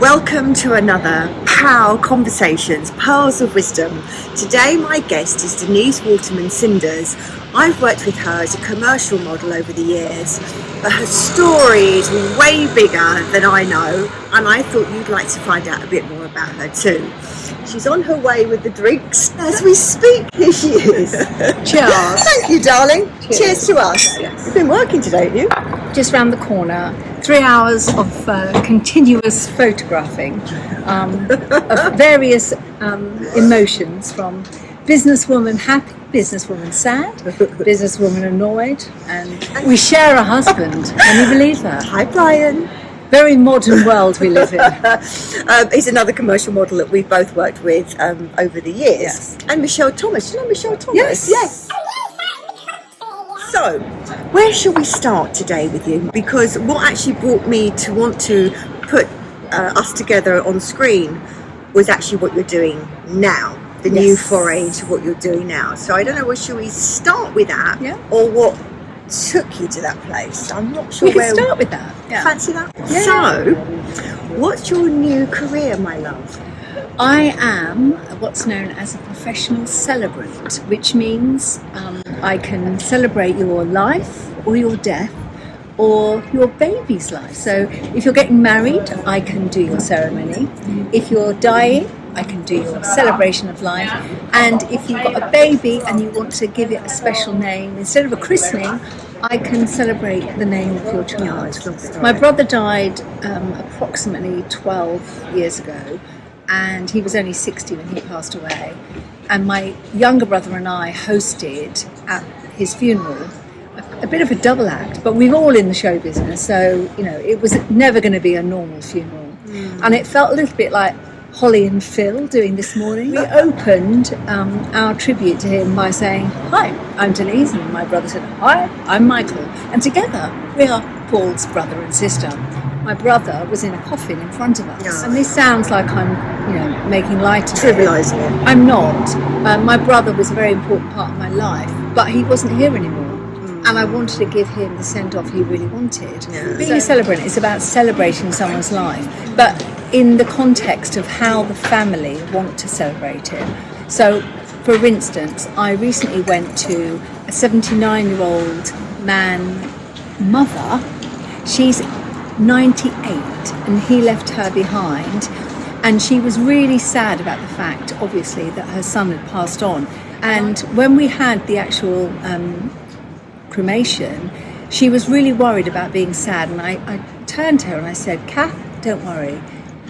Welcome to another POW Conversations, Pearls of Wisdom. Today my guest is Denise Waterman-Cinders. I've worked with her as a commercial model over the years, but her story is way bigger than I know, and I thought you'd like to find out a bit more about her too. She's on her way with the drinks as we speak. Here she is. Cheers. Thank you, darling. Cheers to us. Yes. You've been working today, haven't you? Just round the corner, 3 hours of continuous photographing of various emotions, from businesswoman happy, businesswoman sad, businesswoman annoyed, and we share a husband. Can you believe that? Hi, Brian. Very modern world we live in. He's another commercial model that we've both worked with over the years. Yes. And Michelle Thomas. Do you know Michelle Thomas? Yes. Yes. So, where shall we start today with you? Because what actually brought me to want to put us together on screen was actually what you're doing now. The new foray into what you're doing now. So I don't know, shall we start with that? Yeah. Or what took you to that place? I'm not sure We can start with that. Yeah. Fancy that? Yeah. So, what's your new career, my love? I am what's known as a professional celebrant, which means I can celebrate your life or your death or your baby's life. So if you're getting married, I can do your ceremony. If you're dying, I can do your celebration of life. And if you've got a baby and you want to give it a special name, instead of a christening, I can celebrate the name of your child. My brother died approximately 12 years ago, and he was only 60 when he passed away. And my younger brother and I hosted at his funeral a bit of a double act, but we're all in the show business, so you know it was never going to be a normal funeral. And it felt a little bit like Holly and Phil doing this morning. We opened our tribute to him by saying, "Hi, I'm Denise," and my brother said, "Hi, I'm Michael," and together we are Paul's brother and sister. My brother was in a coffin in front of us, and this sounds like I'm, making light of it. Trivialising it. I'm not. My brother was a very important part of my life, but he wasn't here anymore. And I wanted to give him the send-off he really wanted. Yeah. Being a celebrant is about celebrating someone's life, but in the context of how the family want to celebrate it. So, for instance, I recently went to a 79-year-old mother. She's 98 and he left her behind, and she was really sad about the fact, obviously, that her son had passed on. And when we had the actual cremation, she was really worried about being sad, and I turned to her and I said, "Kath, don't worry,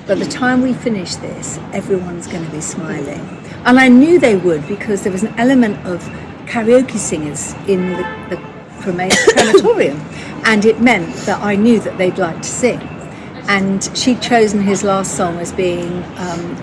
by the time we finish this, everyone's going to be smiling." And I knew they would, because there was an element of karaoke singers in the crematorium, and it meant that I knew that they'd like to sing. And she'd chosen his last song as being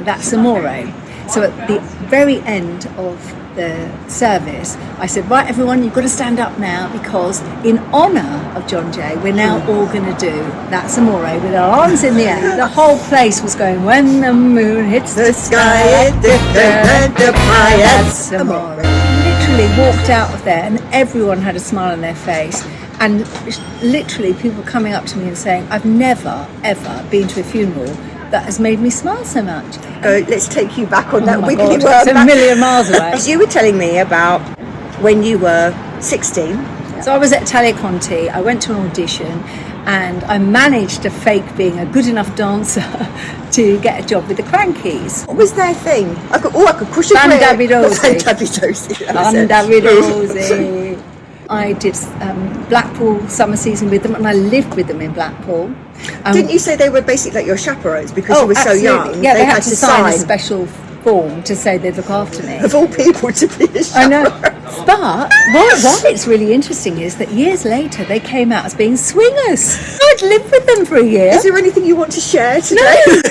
That's Amore. So at the very end of the service, I said, "Right, everyone, you've got to stand up now, because in honour of John Jay, we're now all going to do That's Amore with our arms in the air." The whole place was going, "When the moon hits the sky, that's Amore." Literally walked out of there and everyone had a smile on their face. And literally people coming up to me and saying, "I've never, ever been to a funeral that has made me smile so much." Let's take you back on that my wiggly God, worm. it's a million miles away. As you were telling me about when you were 16. So I was at Talia Conti, I went to an audition, and I managed to fake being a good enough dancer to get a job with the Crankies. What was their thing? I could push a Bandavidosi. Bandavidosi. I did Blackpool summer season with them, and I lived with them in Blackpool. Didn't you say they were basically like your chaperones because you were so young? Yeah, they had to sign a special form to say they'd look after me. Of all people to be a chaperone. I know. But what it's really interesting is that years later they came out as being swingers. I'd lived with them for a year. Is there anything you want to share today? No.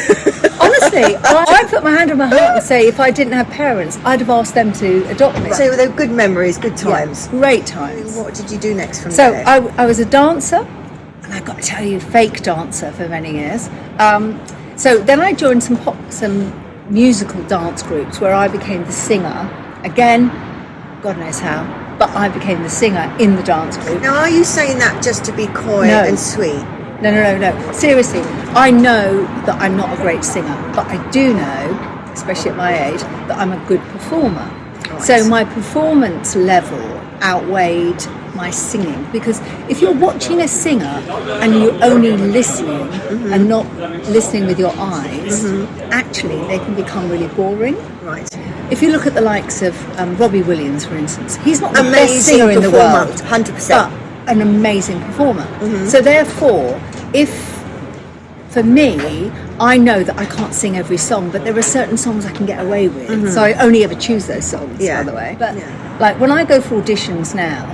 Honestly, I put my hand on my heart and say if I didn't have parents, I'd have asked them to adopt me. So they were good memories, good times. Yeah, great times. What did you do next from there? So I was a dancer, and I got to tell you, fake dancer for many years. So then I joined some musical dance groups where I became the singer. Again, God knows how, but I became the singer in the dance group. Now, are you saying that just to be coy and sweet? No. Seriously, I know that I'm not a great singer, but I do know, especially at my age, that I'm a good performer. Right. So my performance level outweighed my singing, because if you're watching a singer and you're only listening and not listening with your eyes, actually they can become really boring. Right. If you look at the likes of Robbie Williams, for instance, he's not the Amazing best singer in the performer, world, 100%. but an amazing performer. So therefore, for me, I know that I can't sing every song, but there are certain songs I can get away with. So I only ever choose those songs, by the way. But like when I go for auditions now,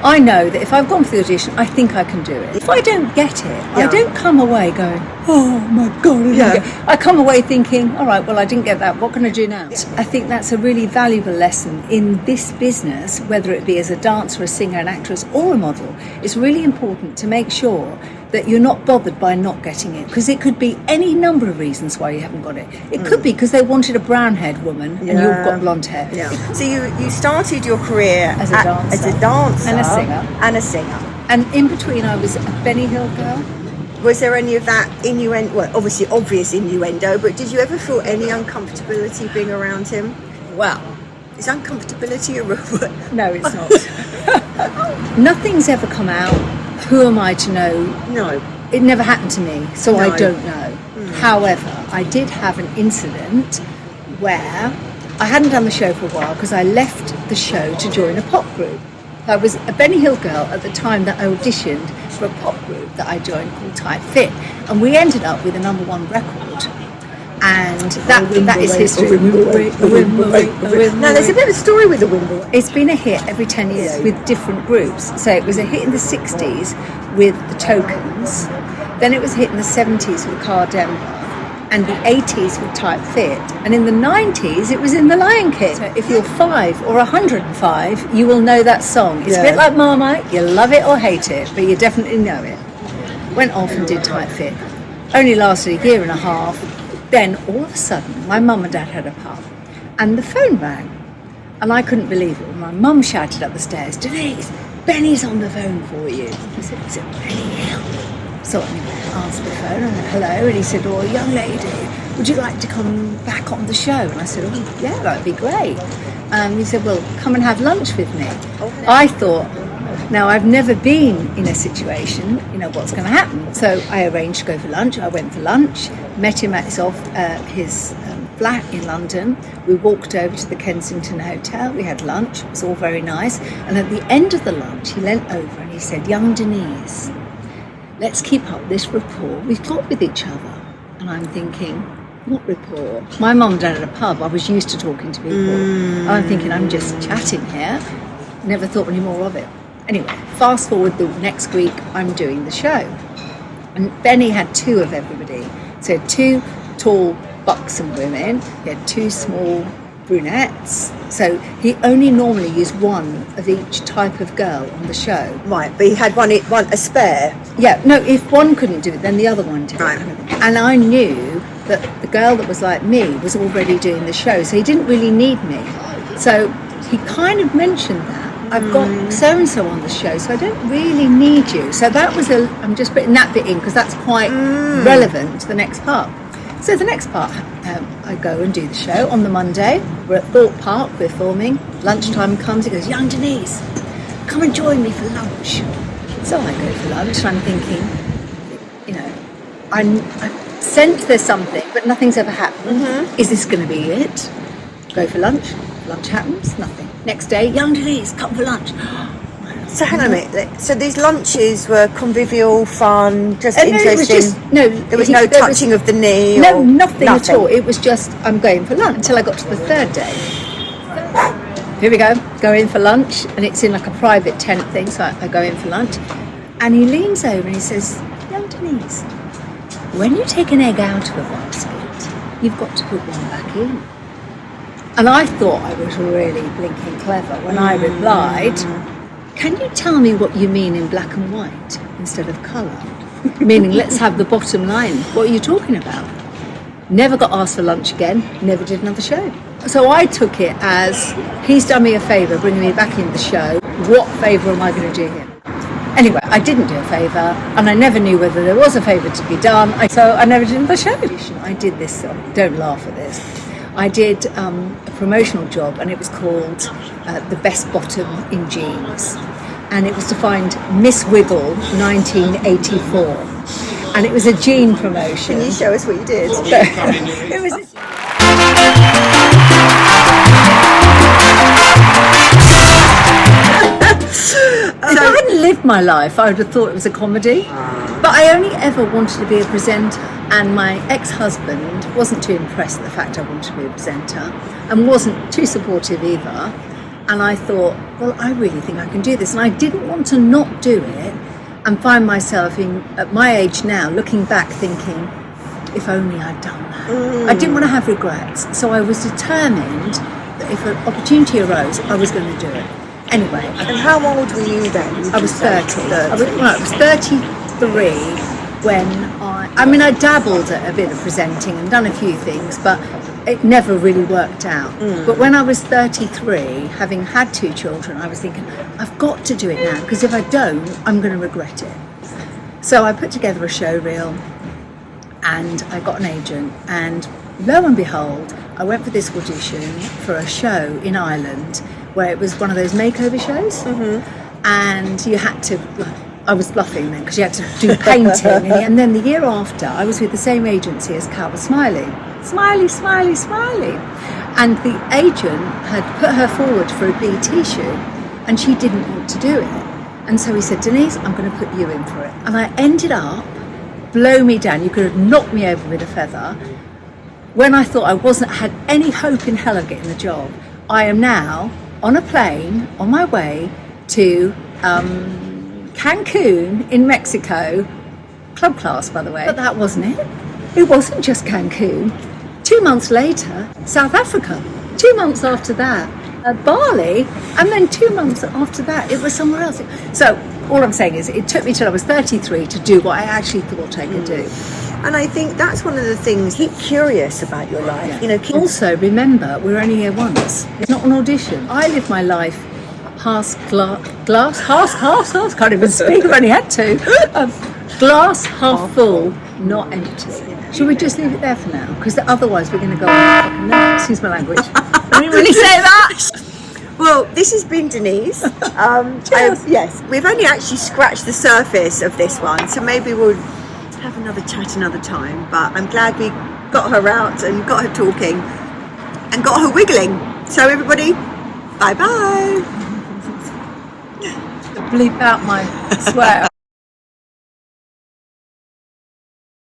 I know that if I've gone for the audition, I think I can do it. If I don't get it, I don't come away going, oh my God, I didn't get it. I come away thinking, all right, well, I didn't get that. What can I do now? I think that's a really valuable lesson in this business, whether it be as a dancer, a singer, an actress, or a model. It's really important to make sure that you're not bothered by not getting it, because it could be any number of reasons why you haven't got it. It could be because they wanted a brown-haired woman and you've got blonde hair. Yeah. So you started your career As a dancer and a singer. And in between, I was a Benny Hill girl. Was there any of that innuendo? Well, obviously obvious innuendo, but did you ever feel any uncomfortability being around him? Well, is uncomfortability a real word? no, it's not. Nothing's ever come out. Who am I to know? No. It never happened to me, so No. I don't know. However, I did have an incident where I hadn't done the show for a while because I left the show to join a pop group. I was a Benny Hill girl at the time that I auditioned for a pop group that I joined called Tight Fit, and we ended up with a #1 record. And that is history. No, there's a bit of a story with the Wimble. It's been a hit every 10 years with different groups. So it was a hit in the 60s with the Tokens, then it was a hit in the 70s with Car Denver, and the 80s with Tight Fit, and in the 90s it was in The Lion King. So if you're 5 or 105, you will know that song. It's a bit like Marmite, you love it or hate it, but you definitely know it. Went off and did Tight Fit. Only lasted a year and a half. Then all of a sudden, my mum and dad had a pub, and the phone rang, and I couldn't believe it. My mum shouted up the stairs, "Denise, Benny's on the phone for you." I said, "Is it Benny Hill?" So anyway, I answered the phone, and I went, "Hello," and he said, "Oh, young lady, would you like to come back on the show?" And I said, "Oh, yeah, that'd be great." He said, "Well, come and have lunch with me." I thought, now I've never been in a situation, what's going to happen. So I arranged to go for lunch. I went for lunch, met him at his flat in London. We walked over to the Kensington Hotel. We had lunch. It was all very nice. And at the end of the lunch, he leant over and he said, "Young Denise, let's keep up this rapport we've got with each other." And I'm thinking, what rapport? My mum and dad at a pub, I was used to talking to people. I'm thinking, I'm just chatting here. Never thought any more of it. Anyway, fast forward the next week, I'm doing the show. And Benny had 2 of everybody. So 2 tall, buxom women, he had 2 small brunettes. So he only normally used 1 of each type of girl on the show. Right, but he had one a spare. Yeah, no, if one couldn't do it, then the other one did. Right. And I knew that the girl that was like me was already doing the show, so he didn't really need me. So he kind of mentioned that. I've got so-and-so on the show, so I don't really need you. So that was I'm just putting that bit in because that's quite relevant to the next part. So the next part, I go and do the show on the Monday. We're at Thorpe Park, we're filming. Lunchtime comes, he goes, "Young Denise, come and join me for lunch." So I go for lunch and I'm thinking, I sense there's something, but nothing's ever happened. Is this going to be it? Go for lunch. Lunch happens, nothing. Next day, "Young Denise, come for lunch." So hang on a minute. So these lunches were convivial, fun, just interesting. There was no touching of the knee. No, nothing at all. It was just, I'm going for lunch until I got to the 3rd day. Here we go in for lunch, and it's in like a private tent thing. So I go in for lunch, and he leans over and he says, "Young Denise, when you take an egg out of a basket, you've got to put one back in." And I thought I was really blinking clever when I replied, "Can you tell me what you mean in black and white instead of colour? Meaning, let's have the bottom line. What are you talking about?" Never got asked for lunch again, never did another show. So I took it as, he's done me a favour bringing me back in the show. What favour am I going to do him? Anyway, I didn't do a favour, and I never knew whether there was a favour to be done, so I never did the show. I did this, don't laugh at this, I did a promotional job, and it was called The Best Bottom in Jeans, and it was to find Miss Wiggle 1984, and it was a jean promotion. Can you show us what you did? It was. If I hadn't lived my life, I would have thought it was a comedy. But I only ever wanted to be a presenter, and my ex-husband wasn't too impressed at the fact I wanted to be a presenter, and wasn't too supportive either. And I thought, well, I really think I can do this. And I didn't want to not do it and find myself at my age now, looking back thinking, if only I'd done that. I didn't want to have regrets. So I was determined that if an opportunity arose, I was going to do it. Anyway. And how old were you then? I was 30. I was 33 when I dabbled at a bit of presenting and done a few things, but it never really worked out. But when I was 33, having had 2 children, I was thinking, I've got to do it now, because if I don't, I'm going to regret it. So I put together a show reel, and I got an agent, and lo and behold, I went for this audition for a show in Ireland where it was one of those makeover shows, and you had to, I was bluffing then because you had to do painting, and then the year after I was with the same agency as Cal was Smiley, and the agent had put her forward for a BT shoot and she didn't want to do it, and so he said, Denise, I'm going to put you in for it, and I ended up, blow me down, you could have knocked me over with a feather. When I thought I had any hope in hell of getting the job, I am now on a plane on my way to Cancun in Mexico, club class by the way. But that wasn't it. It wasn't just Cancun. 2 months later, South Africa. 2 months after that, Bali, and then 2 months after that, it was somewhere else. So all I'm saying is it took me till I was 33 to do what I actually thought I could do. And I think that's one of the things, keep curious about your life. Yeah. You know, Also, remember, we're only here once. It's not an audition. I live my life half glass, can't even speak, I've only had 2. Glass half full, not empty. Should we just leave it there for now? Because otherwise we're going to go on. No, excuse my language. I didn't really say that. Well, this has been Denise. Yes, we've only actually scratched the surface of this one, so maybe we'll have another chat another time. But I'm glad we got her out and got her talking and got her wiggling. So everybody, bye bye. Bleep out my swear.